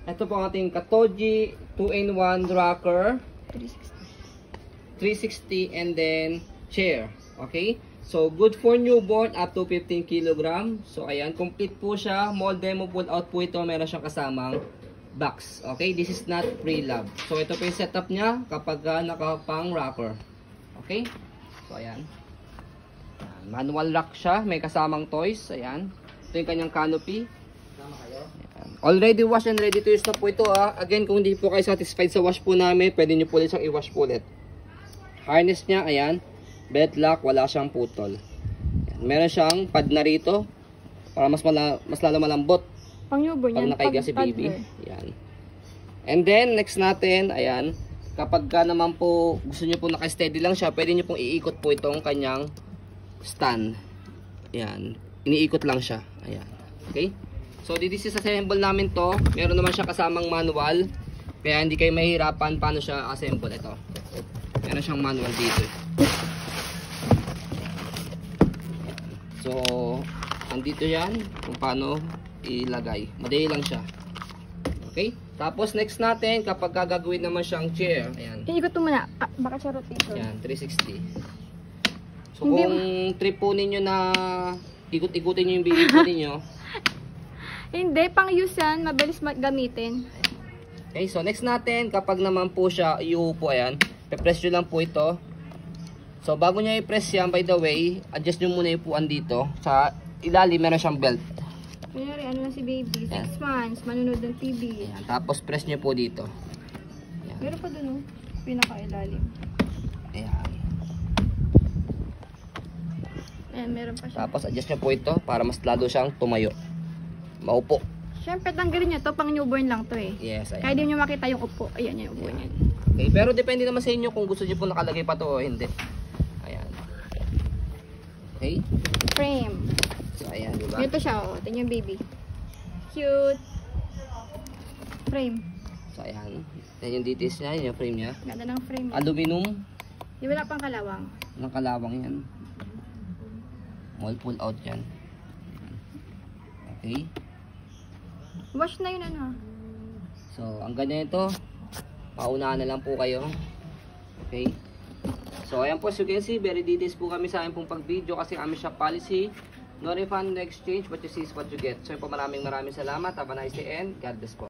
Ito po ang ating Katoji 2-in-1 rocker. 360 and then chair. Okay? So, good for newborn up to 15 kg. So, ayan. Complete po siya. Mold demo pull out po ito. Meron siyang kasamang box. Okay? This is not pre-love. So, ito po yung setup niya kapag nakapang rocker. Okay? So, ayan. Manual lock siya. May kasamang toys. Ayan. Ito yung kanyang canopy. Ayan. Already wash and ready to use na po ito. Again, kung hindi po kayo satisfied sa wash po namin, pwede nyo po ulit siyang i-wash po ulit. Harness niya, ayan. Belt lock, wala siyang putol. Ayan. Meron siyang pad na rito para mas lalo malambot Pang newborn pag yan. nakaiga si baby. Ayan. And then, next natin, ayan. Kapag ka naman po gusto nyo po naka-steady lang siya, pwede nyo pong iikot po itong kanyang stand. Ayan. Iniikot lang siya. Ayan. Okay? So, this is assemble namin to. Meron naman siya kasamang manual. Kaya hindi kayo mahirapan paano siya assemble ito. Meron siyang manual dito. So, andito yan kung paano ilagay. Madali lang siya. Okay? Tapos next natin, kapag gagawin naman siyang chair. Ayan. Iikot mo muna. Baka siya rotation. Ayan, 360. So, kung trip po ninyo na ikot-ikutin nyo yung baby po ninyo. Hindi, pang use yan. Mabilis gamitin. Okay, so next natin, kapag naman po siya iuupo, ayan, pe-press nyo lang po ito. So, bago nyo i-press yan, by the way, adjust nyo muna yung upuan dito. Sa ilalim, meron siyang belt. Kunyari, ano na si baby? 6 Ayan. months, manunod ng TV. Ayan, tapos press nyo po dito. Ayan. Meron pa dun, oh. Pinaka-ilalim. Ayan. Ayan, meron pa siya. Tapos adjust nyo po ito para mas lalo siyang tumayo. Maupo. Siyempre, tanggalin nyo to. Pang newborn lang to eh. Yes, ayan. Kaya di nyo makita yung upo. Ayan yung upo niya. Okay, pero depende naman sa inyo kung gusto nyo po nakalagay pa to o hindi. Ayan. Okay. Frame. So, ayan, diba? Ito siya, oh. Ito yung baby. Cute. Frame. So, ayan. Yan yung details niya, yun yung frame niya. Ganda ng frame. Aluminum. Di wala pang kalawang. Ng kalawang yan. All pull out yan. Okay. Wash na yun, ano. So, ang ganyan ito. Paunahan na lang po kayo. Okay. So, ayan po, as you can see, very details po kami sa amin pong pag-video kasi kami siya policy. No refund, no exchange. What you see is what you get. So, yun po, maraming salamat. Have a nice day and God bless po.